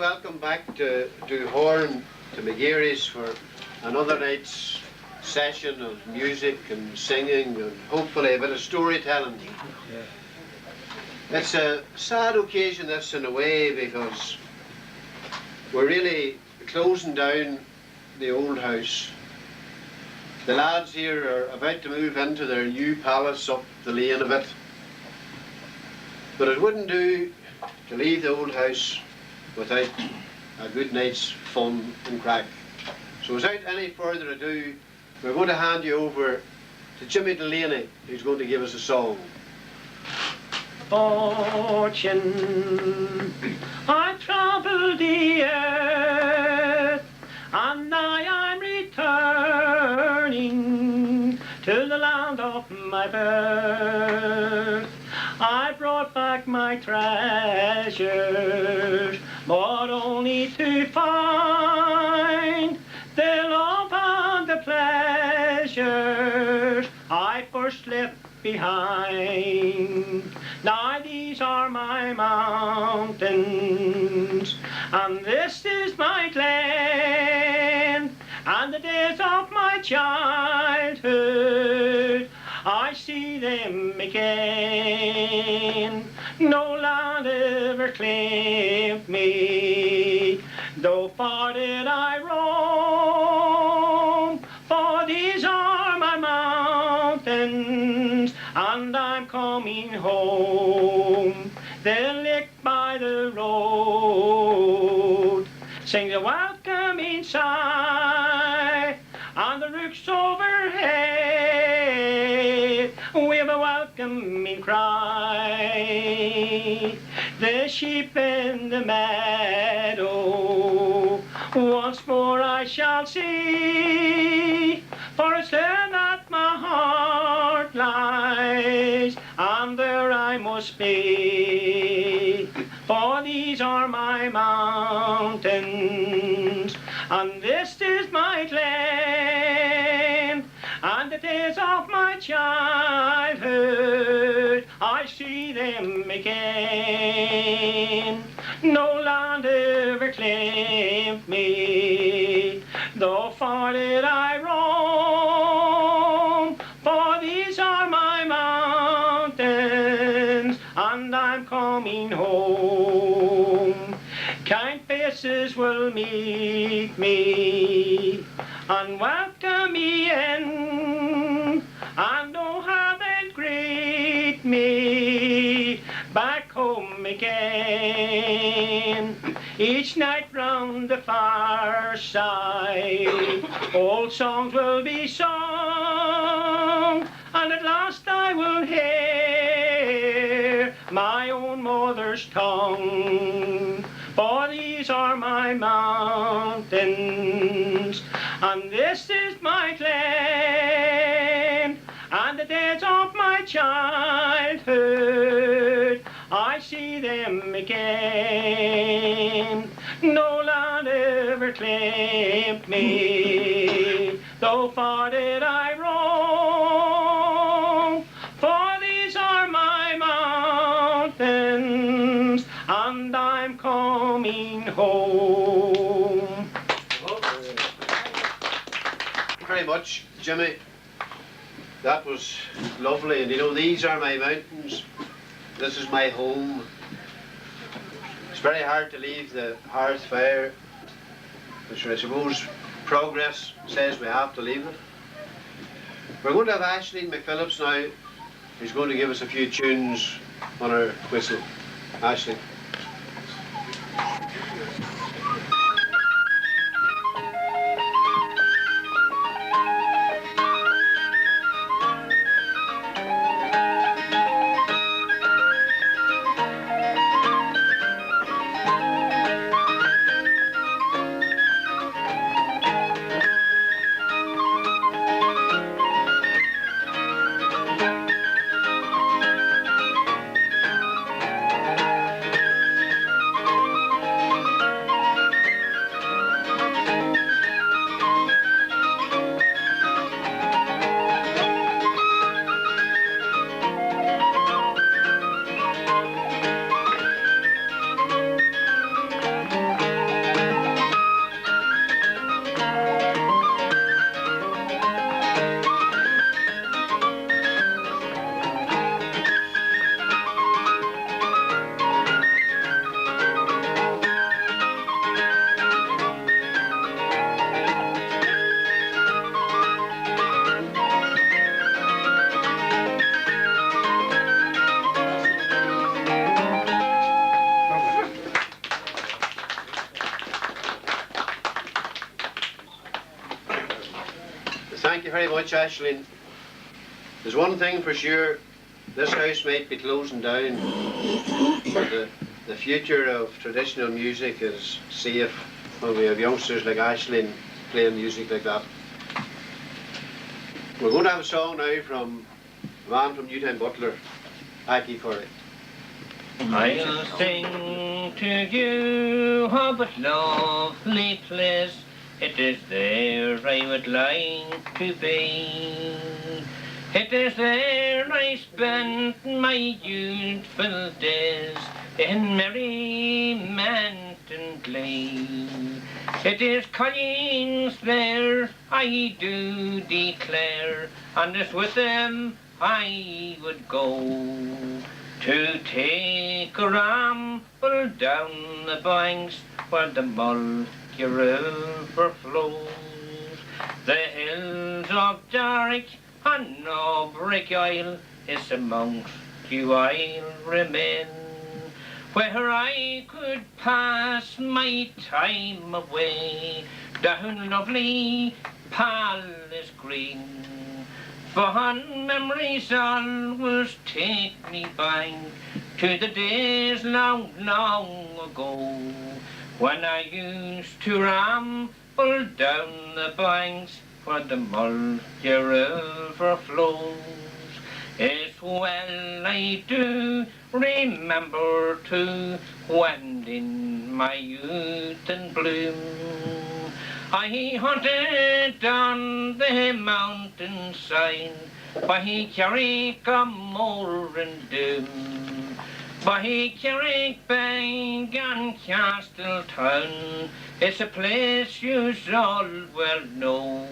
welcome back to Horn, to McGarry's for another night's session of music and singing and hopefully a bit of storytelling. It's a sad occasion this in a way because we're really closing down the old house. The lads here are about to move into their new palace up the lane a bit. But it wouldn't do to leave the old house without a good night's fun and crack. So without any further ado, we're going to hand you over to Jimmy Delaney, who's going to give us a song. Fortune, I travelled the earth, and now I'm returning to the land of my birth. I brought back my treasures, but only to find the love and the pleasures I first left behind. Now these are my mountains, and this is my glen, and the days of my childhood, I see them again. No land ever claimed me, though far did I roam, for these are my mountains, and I'm coming home. The lake by the road sings a welcoming sigh, and the rooks overhead wave a welcoming cry. The sheep in the meadow once more I shall see, for it's there that my heart lies, and there I must be. For these are my mountains, and this is my glen, and the days of my childhood, I see them again. No land ever claimed me, though far did I roam, for these are my mountains, and I'm coming home. Kind faces will meet me and welcome me in, and know how they greet me back home again. Each night round the fireside, old songs will be sung, and at last I will hear my own mother's tongue. For these are my mountains, and this is my glen, and the days of my childhood, I see them again. No land ever claimed me, though far did I roam, for these are my mountains, and I'm coming home. Thank you very much, Jimmy. That was lovely, and you know, these are my mountains, this is my home. It's very hard to leave the hearth fire, which I suppose progress says we have to leave it. We're going to have Aisling McPhillips now, who's going to give us a few tunes on her whistle. Aisling. thank you very much, Aisling. There's one thing for sure, this house might be closing down, but the future of traditional music is safe when we have youngsters like Aisling playing music like that. We're going to have a song now from a man from Newtown Butler, Aki Curry. I'll sing to you of a lovely place. It is there I would like to be. It is there I spent my youthful days in merriment and glee. It is Colleen's there, I do declare, and it's with them I would go to take a ramble down the banks where the Mulga River flows. The hills of Darrick and Nobrick Isle is amongst you I'll remain, where I could pass my time away down lovely Palace Green. Fond memories always take me back to the days long, long ago, when I used to ramble down the banks where the Mulga River flows. It's well I do remember too, when in my youth and bloom I hunted on the mountainside by Carrick-a-Moor and Doom, by Carrick-Beg and Castletown. It's a place you all well know.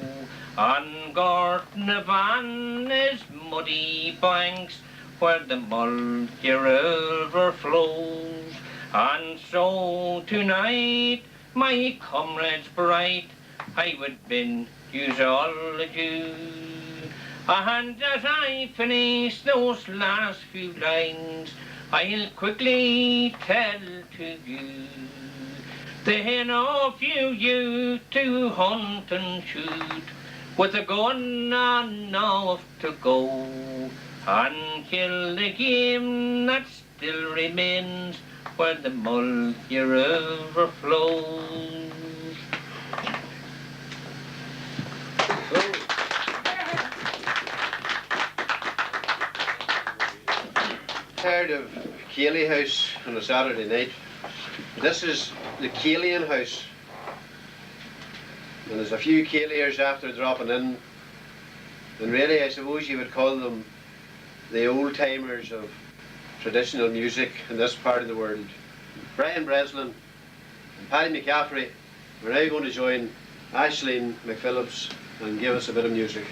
On Gortnavan is muddy banks where the Mulga River flows. And so tonight, my comrades bright, I would bid yous all adieu. And as I finish those last few lines, I'll quickly tell to you, then off you to hunt and shoot, with a gun and off to go, and kill the game that still remains where the Mulga River flows. Heard of Cayley House on a Saturday night. This is the Cayleyan House. And there's a few Cayleyers after dropping in. And really, I suppose you would call them the old-timers of traditional music in this part of the world. Brian Breslin and Paddy McCaffrey are now going to join Aisling McPhillips and give us a bit of music.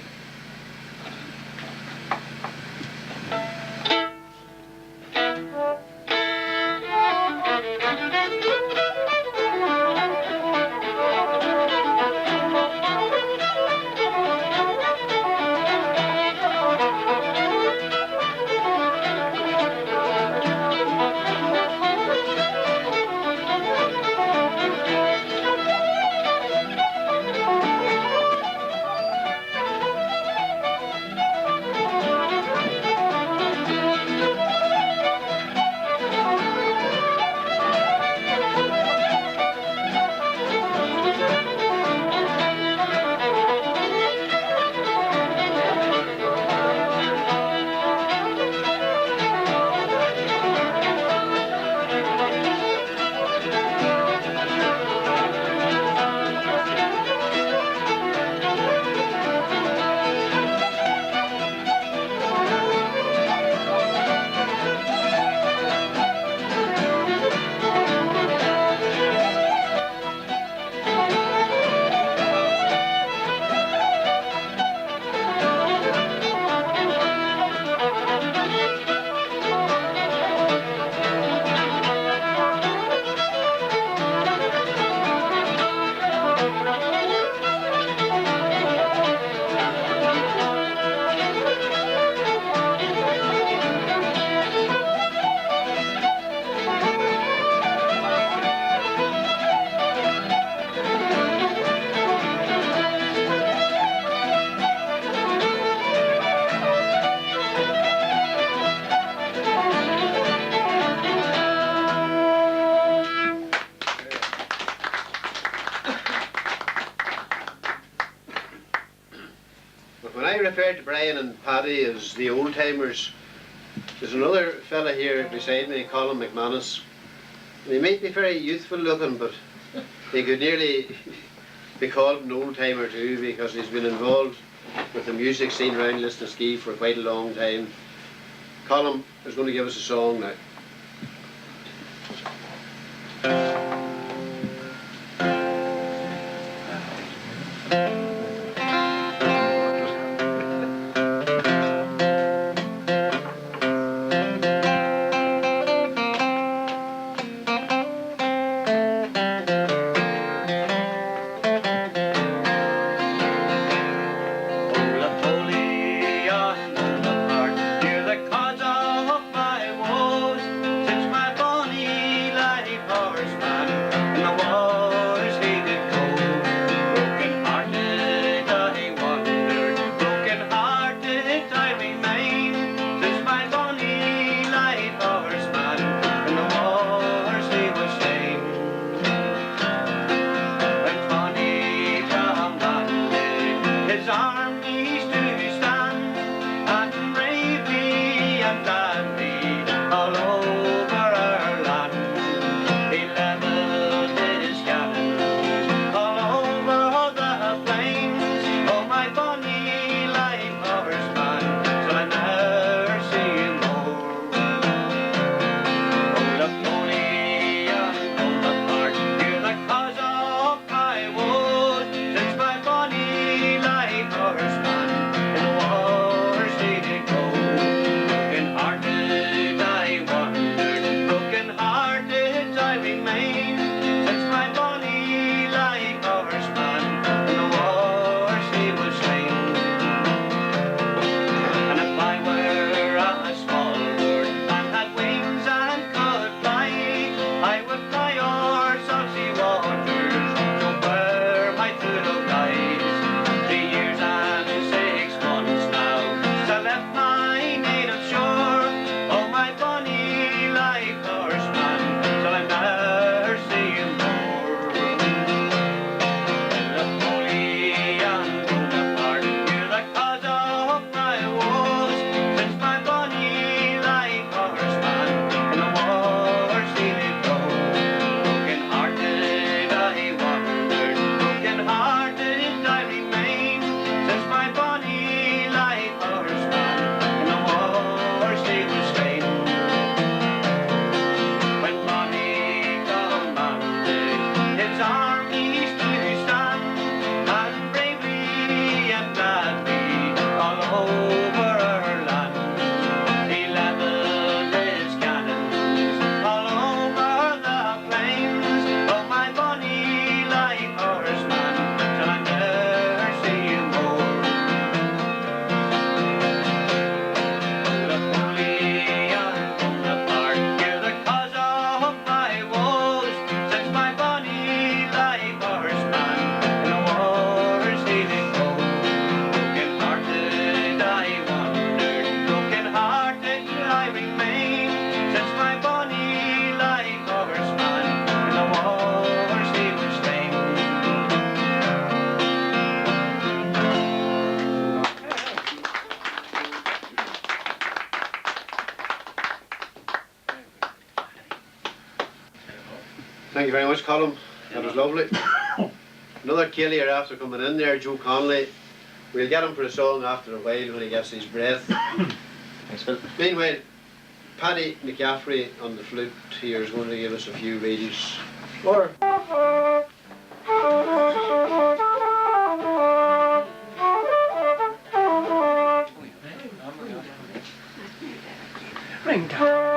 when I refer to Brian and Paddy as the old timers, there's another fella here beside me, Colin McManus. He might be very youthful looking, but he could nearly be called an old timer too, because he's been involved with the music scene around Lisnaskea for quite a long time. Colin is going to give us a song now. Thank you very much, Colin. That was lovely. Another Killier after coming in there, Joe Connolly. We'll get him for a song after a while when he gets his breath. Thanks, Phil. Meanwhile, Paddy McCaffrey on the flute here is going to give us a few readings. Or Ring down.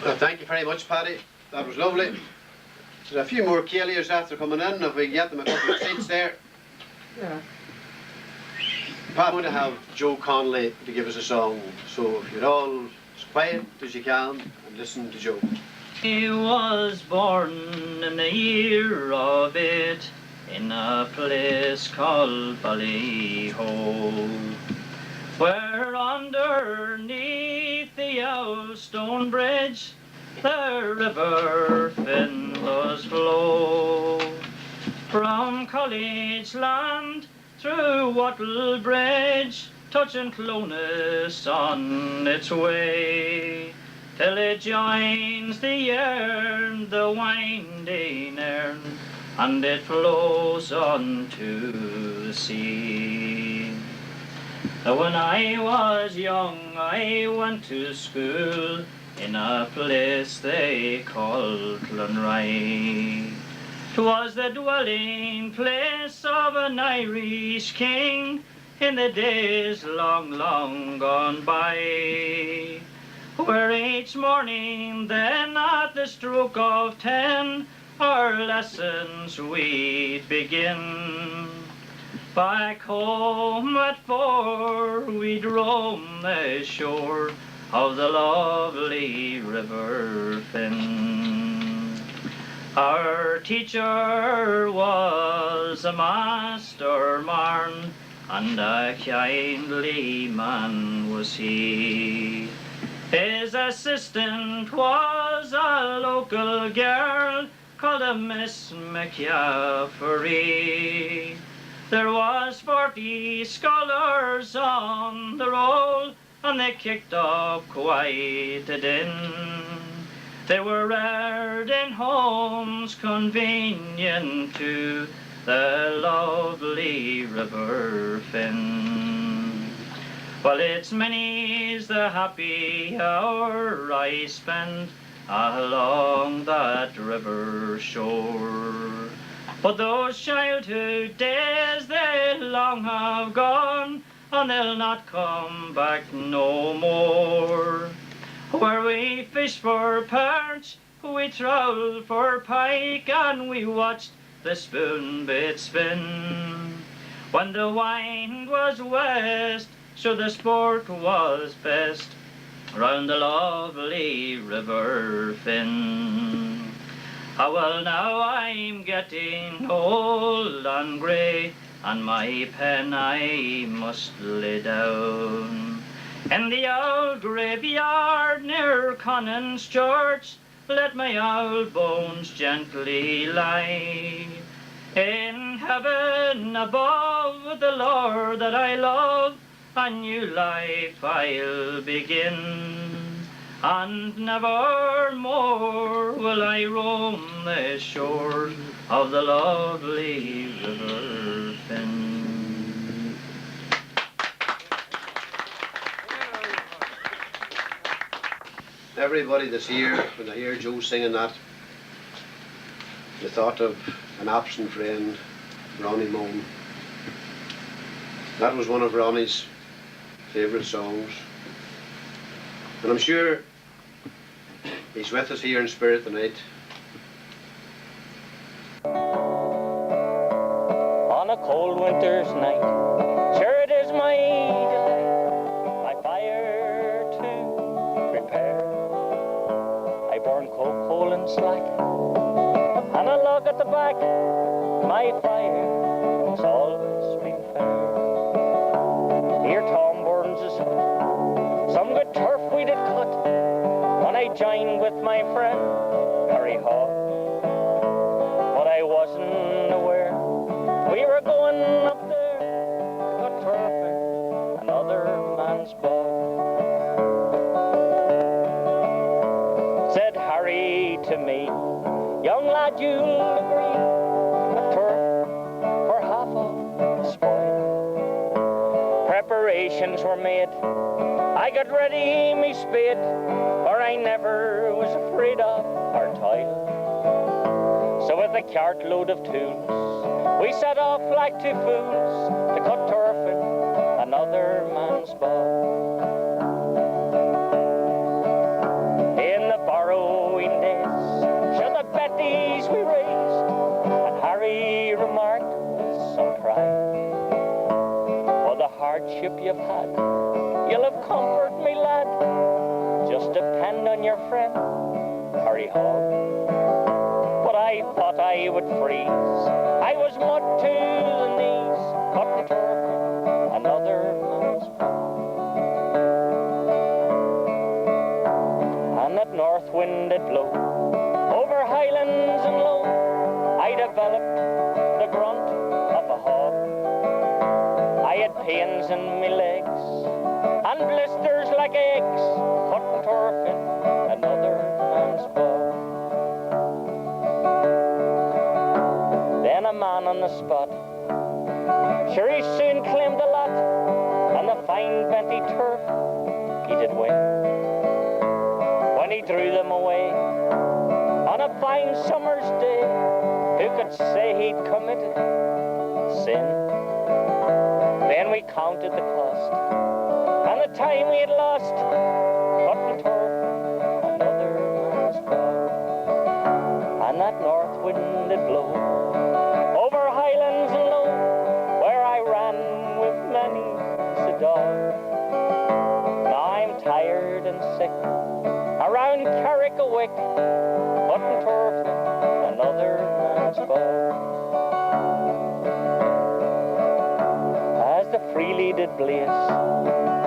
Well, thank you very much, Paddy. That was lovely. There's a few more Caliers after coming in, if we can get them a couple of seats there. Yeah. Pat, I'm going to have Joe Connolly to give us a song, so if you're all as quiet as you can and listen to Joe. He was born in the year of it, in a place called Ballyho, where underneath the old stone bridge the river Finn does flow. From College Land through Wattle Bridge, touching Clonus on its way, till it joins the Erne, the winding Erne, and it flows on to the sea. When I was young, I went to school in a place they called Clonray. 'Twas the dwelling place of an Irish king in the days long, long gone by, where each morning then at the stroke of 10 our lessons we'd begin. Back home at 4 we'd roam the shore of the lovely River Finn. Our teacher was a Master Marn, and a kindly man was he. His assistant was a local girl called a Miss McCaffrey. There was 40 scholars on the roll, and they kicked up quite a din. They were reared in homes convenient to the lovely River Finn. Well, it's many's the happy hour I spend along that river shore, but those childhood days they long have gone, and they'll not come back no more. Where we fished for perch, we trowled for pike, and we watched the spoon bit spin. When the wind was west, so the sport was best round the lovely River Finn. Ah, well, now I'm getting old and grey, and my pen I must lay down. In the old graveyard near Conan's Church, let my old bones gently lie. In heaven above, with the Lord that I love, a new life I'll begin, and never more will I roam the shores of the lovely River Finn. Everybody that's here, when they hear Joe singing that, the thought of an absent friend, Ronnie Moan. That was one of Ronnie's favourite songs. And I'm sure he's with us here in spirit tonight. On a cold winter's night, sure it is my delight, my fire to prepare. I burn coal and slack, and a log at the back. My fire has always been fair. Here Tom burns his hut, some good turf we did cut, when I joined with my friend Harry Hall. But I wasn't aware we were going up there to cut turf in another man's bog. Said Harry to me, young lad, you'll agree, cut turf for half of the spoil. Preparations were made, I got ready me spade, for I never was afraid of our toil. So with a cartload of tools, we set off like two fools to cut turf in another man's bog. In the barrow you've had. You'll have comfort, me lad. Just depend on your friend, Harry Hogg. But I thought I would freeze. I was mud to the knees, cutting turf in another man's farm. And that north wind did blow over highlands and low. I developed the grunt of a hog. I had pains in my legs and blisters like eggs, cutting turf in another man's bog. Then a man on the spot, sure he soon claimed the lot, and the fine benty turf he did win. When he drew them away on a fine summer's day, who could say he'd committed sin? Then we counted the cost and the time we had lost, cutting turf another man's bog. And that north wind did blow over highlands and low, where I ran with many's a dog. Now I'm tired and sick around Carrick-a-Wick, cutting turf in another man's bog. As the freely did blaze,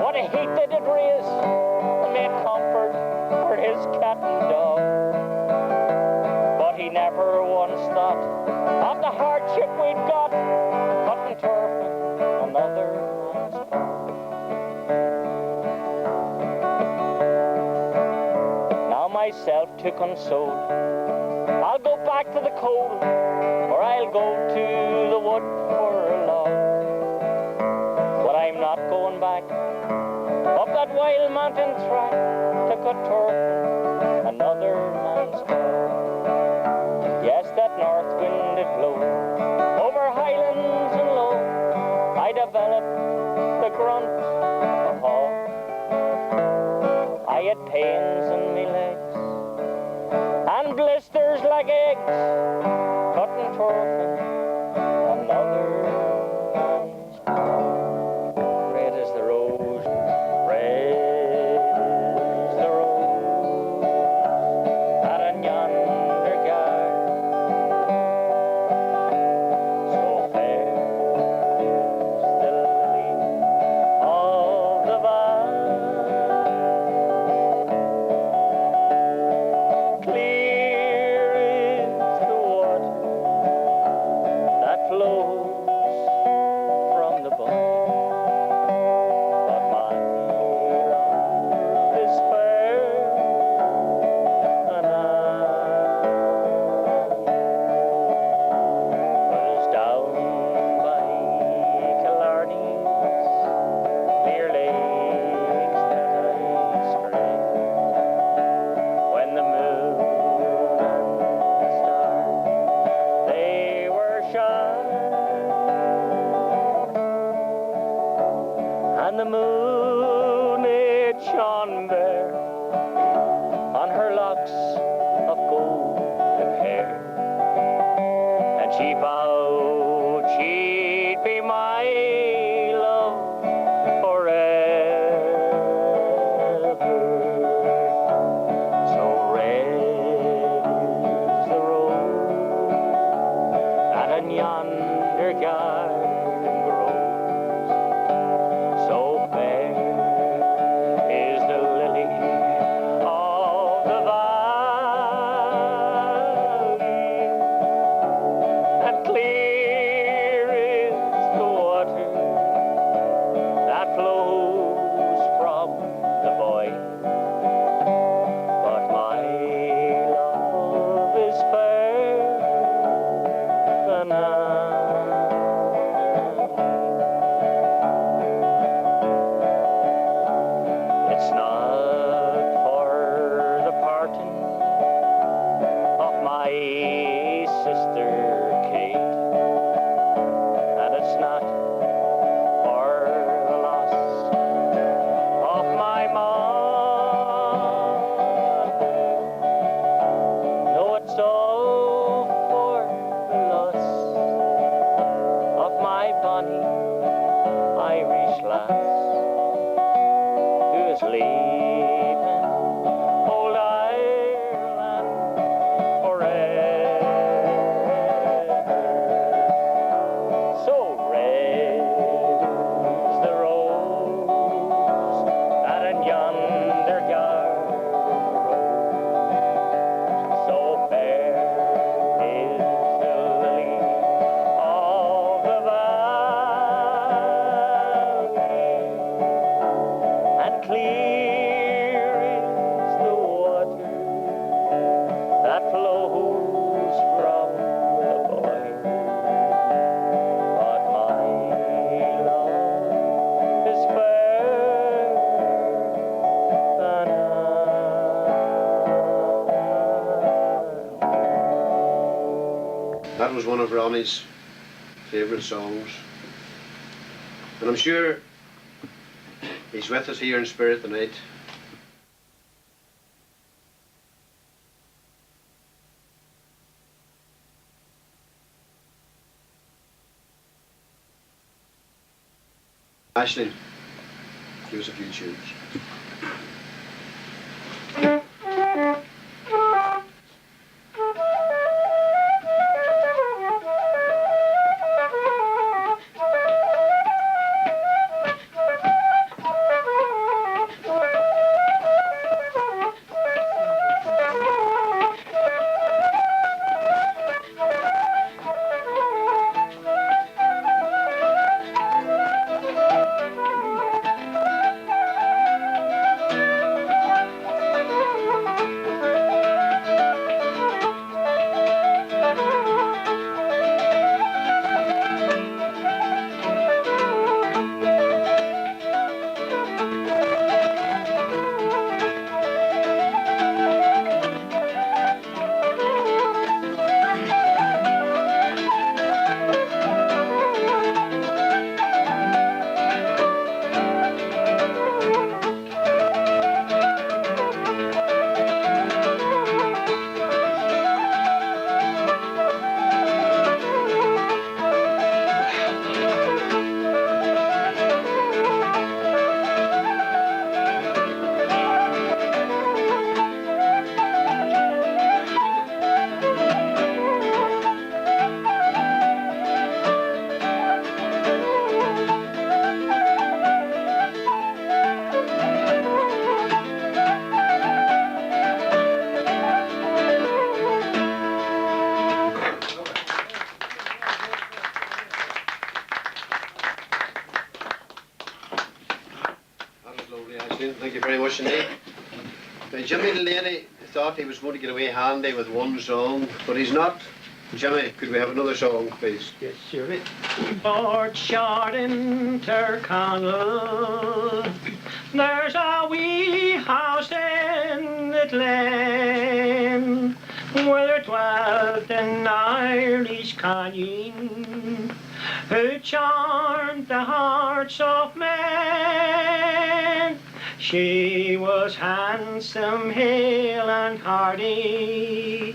what a heat they did raise, and made comfort for his cat and dog. But he never once thought of the hardship we'd got, cutting turf in another man's bog. Now myself to console, I'll go back to the coal, or I'll go to the wood for a log. But I'm not going back up that wild mountain track to cut turf in another man's bog. Yes, that north wind did blow over highlands and low. I developed the grunt of hog. I had pains in me legs and blisters like eggs, cutting turf in another man's bog. Red is the rose, red is the rose, out in yonder garden. So fair is the lily of the valley, clear is the water that flows from the bog. But my love is fair, and I was down by Killarney's clear lakes that I strayed, when the moon and the stars they were shining, and the moon it shone there on her locks of golden hair, and she vowed she'd be my love forever. So red is the rose that in yonder garden grows. So fair is the lily clear is the water that flows from the Boyne, but my love is fairer than That was one of Ronnie's favourite songs. And I'm sure he's with us here in spirit tonight. Aisling, give us a few tunes. Thank you very much indeed. Now, Jimmy Delaney thought he was going to get away handy with one song, but he's not. Jimmy, could we have another song, please? Yes, sure. Lord shot in Tyrconnell, there's a wee house in the glen, where there dwelt an Irish colleen, who charmed the hearts of men. She was handsome, hale and hardy,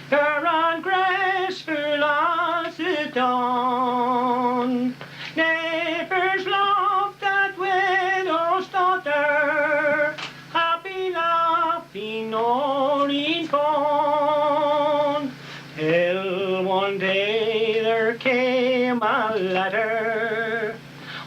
fair and graceful as the dawn. Neighbours loved that widow's daughter, happy laughing Noreen gone. Till one day there came a letter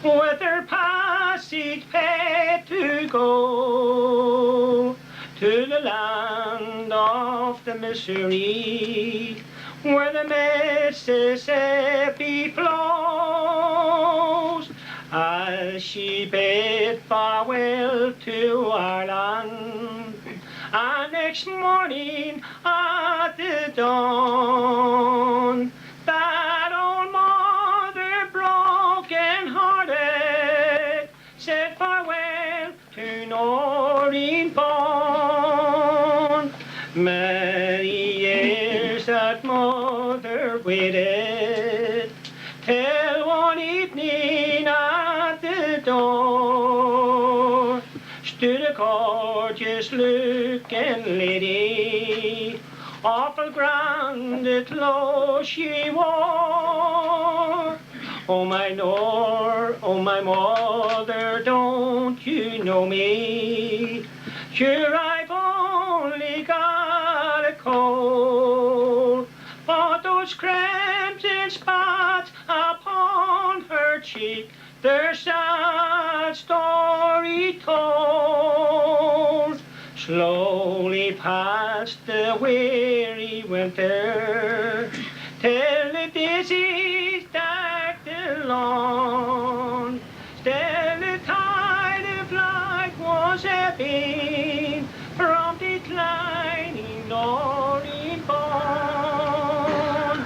with her passage paid to go to the land of the Missouri, where the Mississippi flows. As she bid farewell to Ireland, and next morning at the dawn, that old mother broken hearted said farewell to Noreen Fawn. Many years that mother waited, till one evening at the door stood a gorgeous looking lady, awful grand the clothes she wore. Oh my Nor, oh my mother, don't you know me? Sure, I've only got a cold, but those crimson spots upon her cheek, their sad story told. Slowly passed the weary winter, till the disease dark the lawn. Still the tide of life was weeping from declining nor in bond.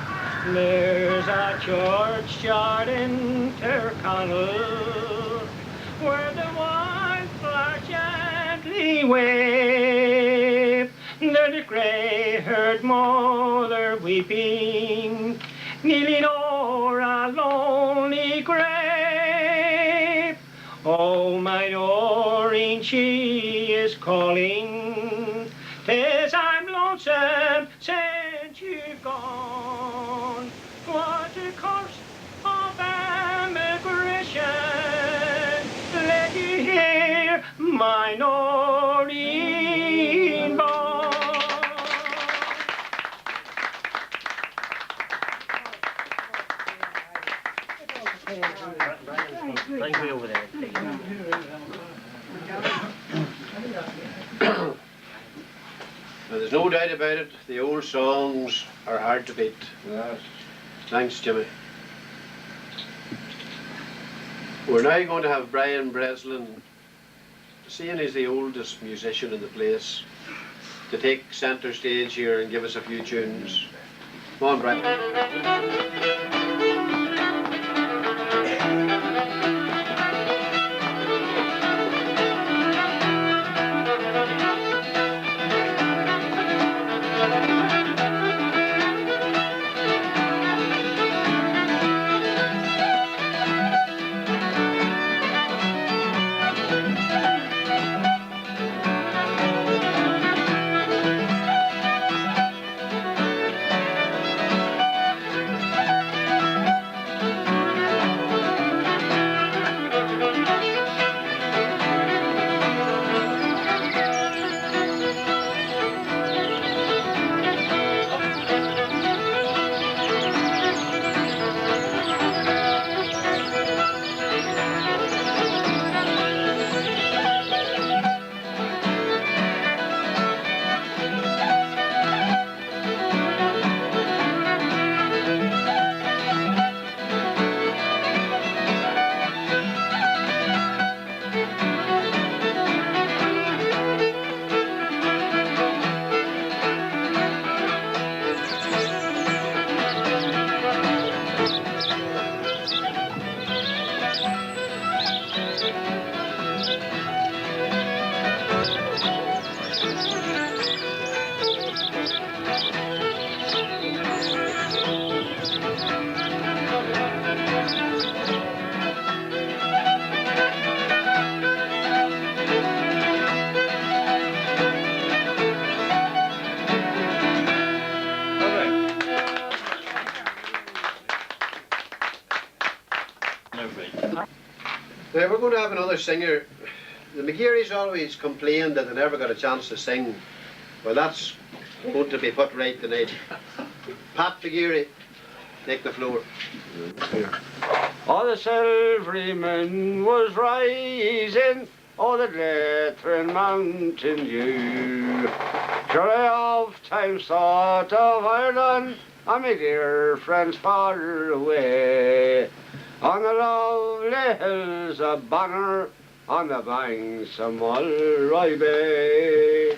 There's a churchyard in Tyrconnell where the wildflowers gently wave. There's a grey-haired mother weeping, kneeling o'er a lonely grave. Oh, my Noreen, she is calling, 'tis I'm lonesome since you've gone. What a course of emigration led you here, my Noreen born. Thank you over there. Now, there's no doubt about it, the old songs are hard to beat. Yes. Thanks, Jimmy. We're now going to have Brian Breslin, seeing he's the oldest musician in the place, to take centre stage here and give us a few tunes. Come on, Brian. Now we're going to have another singer. The McGearys always complained that they never got a chance to sing. Well, that's going to be put right tonight. Pat McGeary, take the floor. Oh, the silvery moon was rising, oh, the glittering mountain dew. Sure I oft times thought of Ireland, and my dear friends far away. On the lovely hills of Banner, on the banks of Mulroy Bay.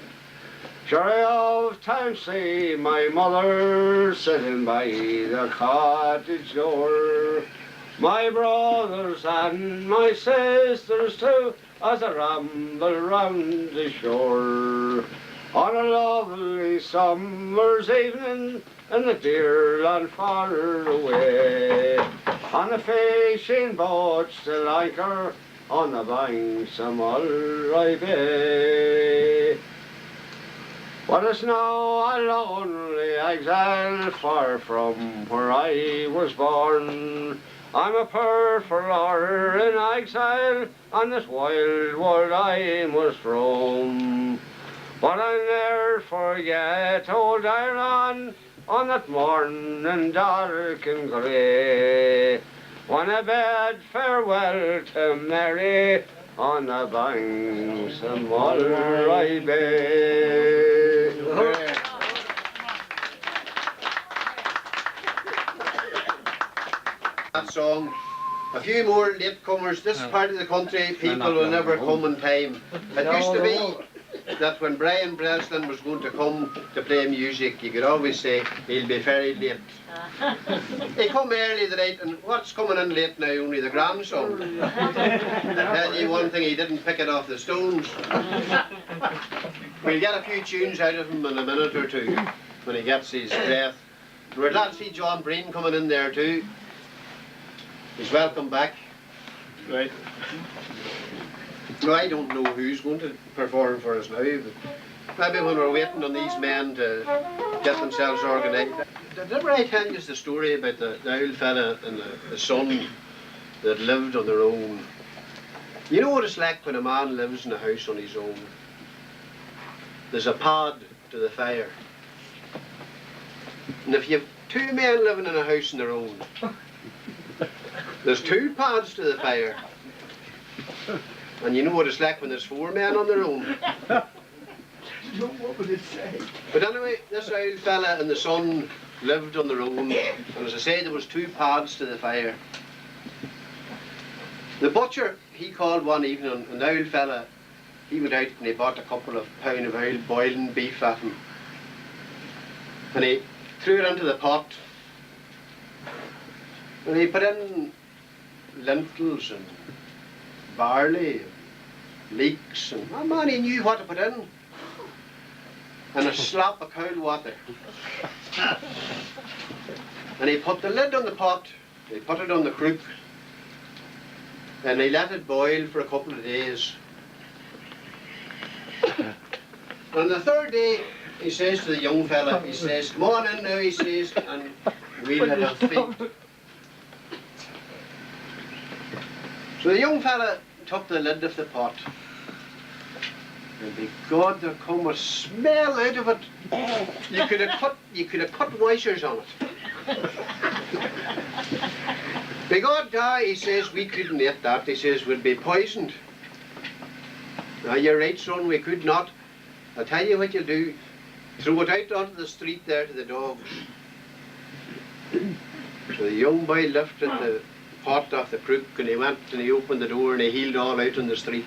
Sure I oft times see my mother sitting by the cottage door. My brothers and my sisters too, as I ramble round the shore. On a lovely summer's evening, in the dear land far away. On the fishing boats till anchor, on the banks of Mulroy Bay. But it's now a lonely exile, far from where I was born. I'm a poor forlorn in exile, on this wild world I must roam. But I'll ne'er forget old Ireland, on that morning dark and grey, when I bade farewell to Mary, on the banks of Mulroy Bay. That song, A few more latecomers. This part of the country, people will never come in time. It used to be that when Brian Breslin was going to come to play music, you could always say, he'll be very late. He come early the night, and what's coming in late now? Only the grandson. I tell you one thing, he didn't pick it off the stones. We'll get a few tunes out of him in a minute or two when he gets his breath. We're glad to see John Breen coming in there too. He's welcome back. Right. Well, I don't know who's going to perform for us now, but maybe when we're waiting on these men to get themselves organised. Did ever I tell you the story about the old fella and the son that lived on their own? You know what it's like when a man lives in a house on his own? There's a pod to the fire. And if you have two men living in a house on their own, there's two pods to the fire. And you know what it's like when there's four men on their own. What would it say? But anyway, this old fella and the son lived on their own, and as I say, there was two pods to the fire. The butcher, he called one evening, and the old fella, he went out and he bought a couple of pound of old boiling beef at him. And he threw it into the pot, and he put in lentils and barley and leeks, and oh man, he knew what to put in. And a slop of cold water. And he put the lid on the pot, he put it on the crook, and he let it boil for a couple of days. On the third day, he says to the young fella, he says, come on in now, he says, and we'll have a feed. So the young fella took the lid of the pot, and by God, there come a smell out of it. You could have cut washers on it. By God, he says, we couldn't eat that. He says, we'd be poisoned. Now, you're right, son, we could not. I'll tell you what you'll do. Throw it out onto the street there to the dogs. So the young boy lifted the pot off the crook, and he went and he opened the door and he heeled all out on the street.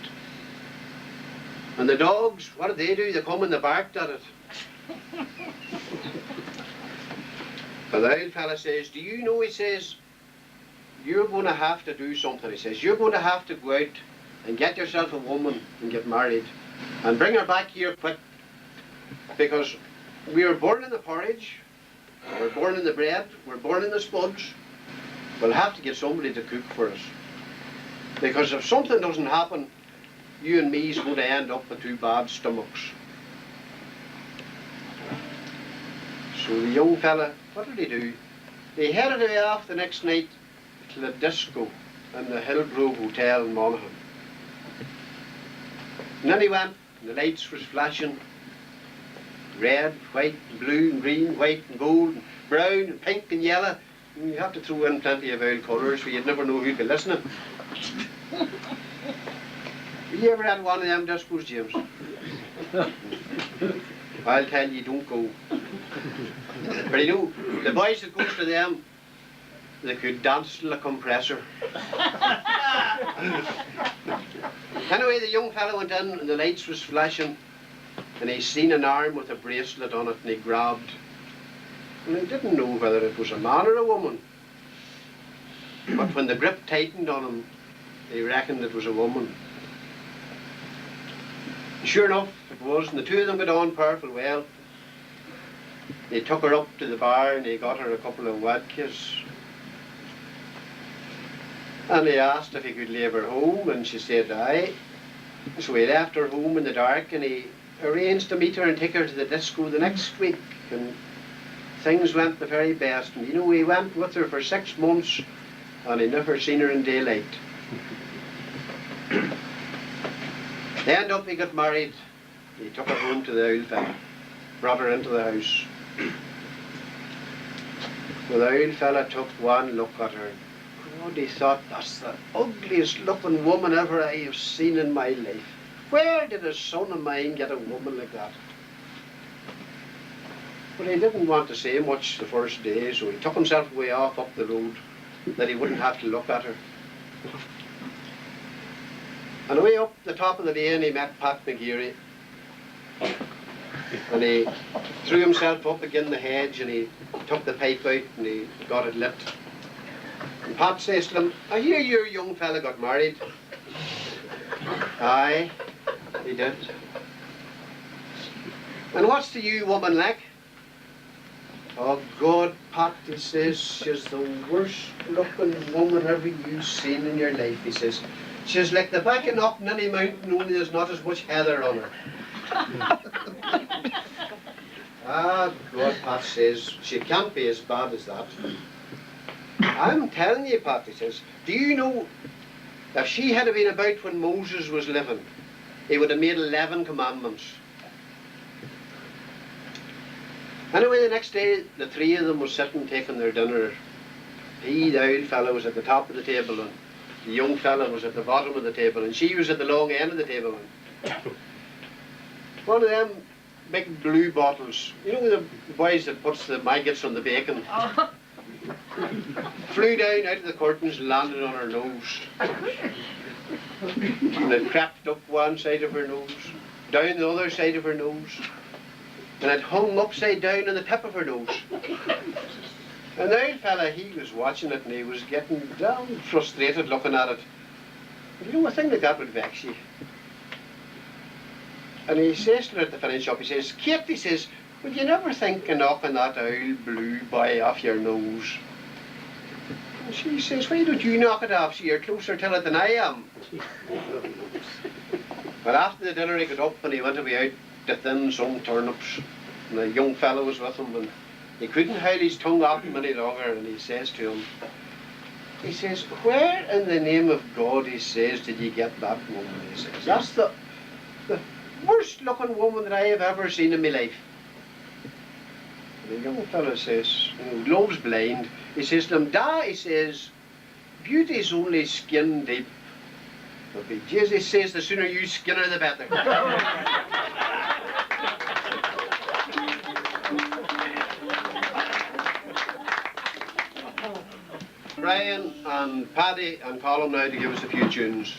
And the dogs, what did they do? They come and they barked at it. And the old fella says, do you know, he says, you're going to have to do something. He says, you're going to have to go out and get yourself a woman and get married. And bring her back here quick. Because we were born in the porridge, we're born in the bread, we're born in the spuds. We'll have to get somebody to cook for us. Because if something doesn't happen, you and me's going to end up with two bad stomachs. So the young fella, what did he do? He headed away off the next night to the disco in the Hillgrove Hotel in Monaghan. And then he went, and the lights was flashing. Red, white, and blue, and green, white, and gold, and brown, and pink, and yellow. And you have to throw in plenty of old colours, so you'd never know who'd be listening. You ever had one of them discos, James? I'll tell you, don't go. But you know, the boys that goes to them, they could dance till a compressor. Anyway, the young fellow went in and the lights was flashing, and he seen an arm with a bracelet on it, and he grabbed. And he didn't know whether it was a man or a woman. But when the grip tightened on him, he reckoned it was a woman. Sure enough, it was, and the two of them got on powerful well. They took her up to the bar and he got her a couple of vodkas. And he asked if he could leave her home, and she said aye. So he left her home in the dark, and he arranged to meet her and take her to the disco the next week. And things went the very best. And you know, he went with her for 6 months, and he never seen her in daylight. They ended up, he got married. He took her home to the old fella, brought her into the house. Well, the old fella took one look at her. God, he thought, that's the ugliest looking woman ever I have seen in my life. Where did a son of mine get a woman like that? But he didn't want to say much the first day, so he took himself way off up the road that he wouldn't have to look at her. And away up the top of the lane he met Pat McGeary. And he threw himself up against the hedge and he took the pipe out and he got it lit. And Pat says to him, I hear your young fella got married. Aye, he did. And what's the you woman like? Oh God, Pat, he says, she's the worst looking woman ever you've seen in your life, he says. She's like the back of Knocknany Mountain, only there's not as much heather on her. Ah, God, Pat says, she can't be as bad as that. I'm telling you, Pat, he says, do you know, if she had been about when Moses was living, he would have made 11 commandments. Anyway, the next day, the three of them were sitting taking their dinner. He, the old fellow, was at the top of the table, and the young fellow was at the bottom of the table, and she was at the long end of the table. One of them big blue bottles, you know the boys that puts the maggots on the bacon, flew down out of the curtains and landed on her nose. And it crept up one side of her nose, down the other side of her nose, and it hung upside down on the tip of her nose. And the old fella, he was watching it and he was getting damn frustrated looking at it. You know, a thing like that would vex you. And he says to her at the finish up, he says, Kate, he says, would you never think of knocking that old blue boy off your nose? And she says, why don't you knock it off so you're closer to it than I am? But after the dinner he got up and he went away out to thin some turnips. And the young fellow was with him and he couldn't hide his tongue off him any longer, and he says to him, he says, where in the name of God, he says, did you get that woman? He says, that's the worst looking woman that I have ever seen in my life. And the young fellow says, love's blind. He says to him, Da, he says, beauty's only skin deep. But Jesus says, the sooner you skin her, the better. Brian and Paddy and Colin now to give us a few tunes.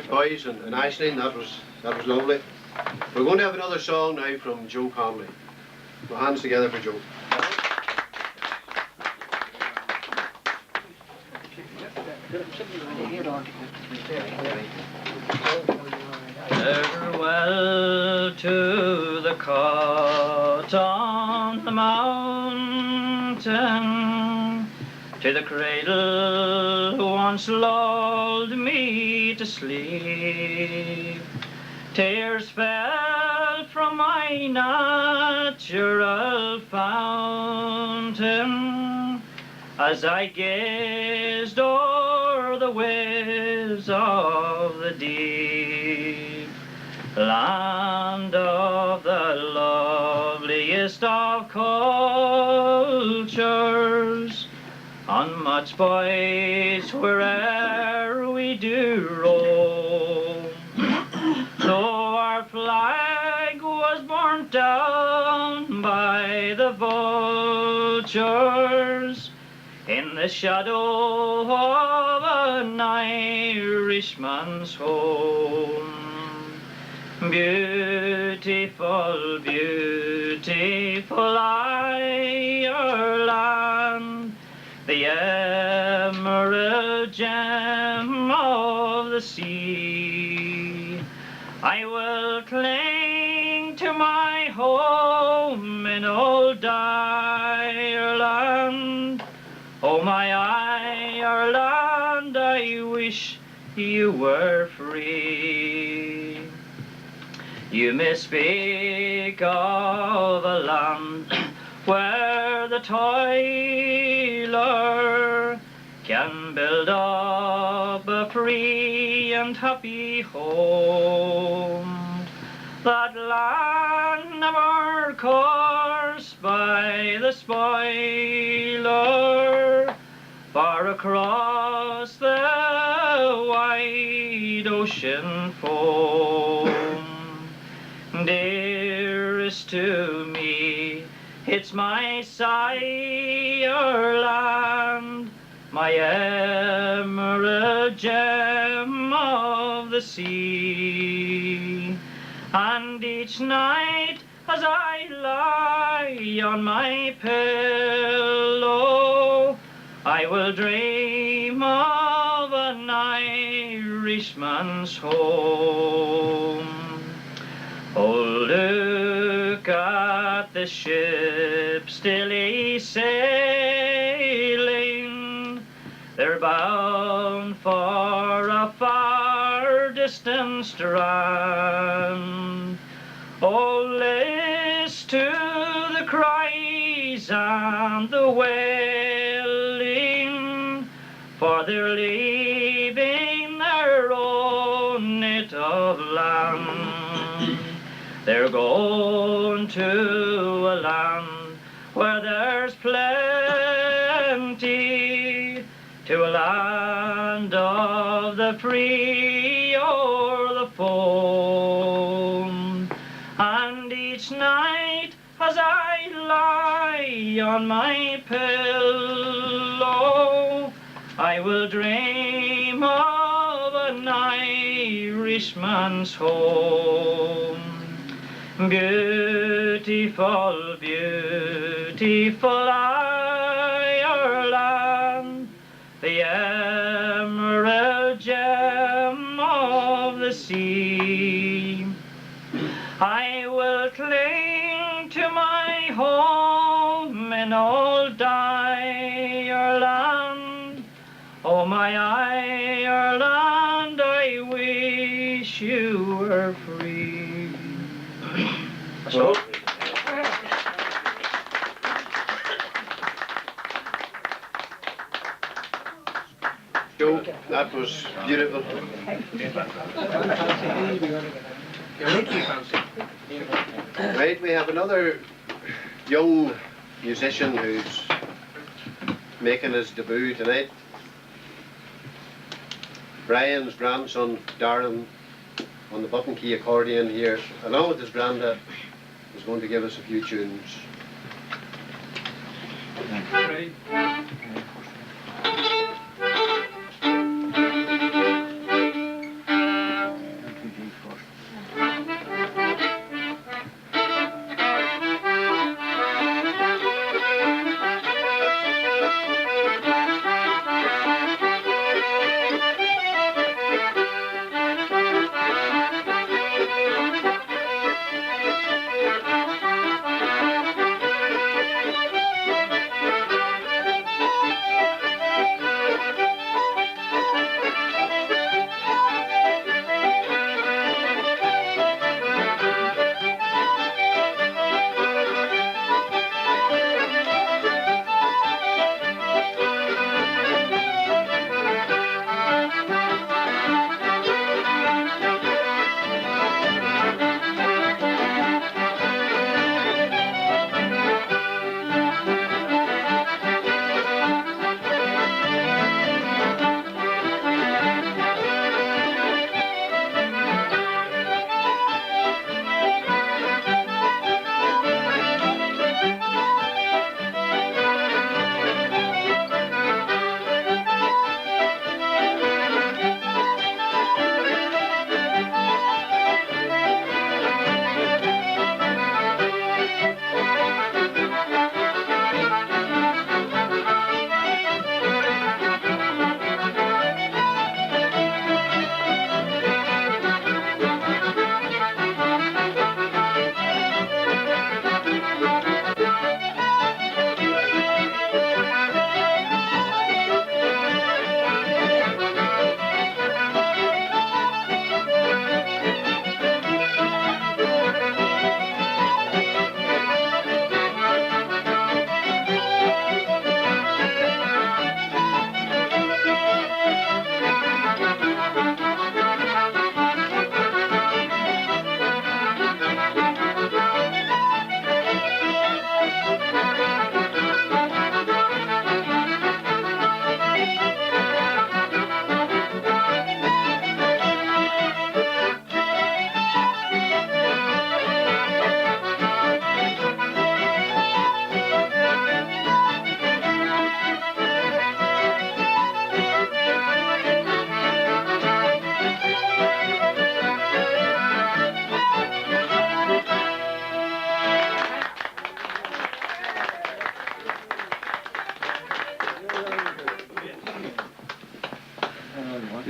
Boys and Aisling, that was lovely. We're going to have another song now from Joe Conley. Put hands together for Joe. Farewell to the cot on the mountain, to the cradle who once lulled me to sleep. Tears fell from my natural fountain as I gazed o'er the waves of the deep, land of the loveliest of cultures, unmatched boys where'er we do roam. Though our flag was borne down by the vultures, in the shadow of an Irishman's home. Beautiful, beautiful Ireland, the emerald gem of the sea. I will cling to my home in old Ireland. Oh, my Ireland, I wish you were free. You may speak of a land where the toiler can build up a free and happy home. That land never cursed by the spoiler, far across the wide ocean foam. Dearest to me, it's my sire land, my emerald gem of the sea. And each night as I lie on my pillow, I will dream of an Irishman's home. Oh, look at the ship stilly sailing. They're bound for a far distant strand. Oh, list to the cries and the wailing, for they're leaving their own native land. They're going to a land where there's plenty, to a land of the free or the foam. And each night as I lie on my pillow, I will dream of an Irishman's home. Beautiful, beautiful Ireland, the emerald gem of the sea. I will cling to my home in old Ireland. Oh, my Ireland, I wish you were free. So, Joe, that was beautiful. Right, we have another young musician who's making his debut tonight. Brian's grandson, Darren, on the button key accordion here, along with his granddad, is going to give us a few tunes.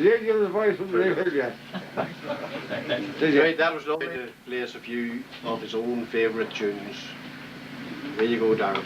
didn't give the voice from the hill yet. Did you? Right, that was lovely to play us a few of his own favourite tunes. There you go, Darren.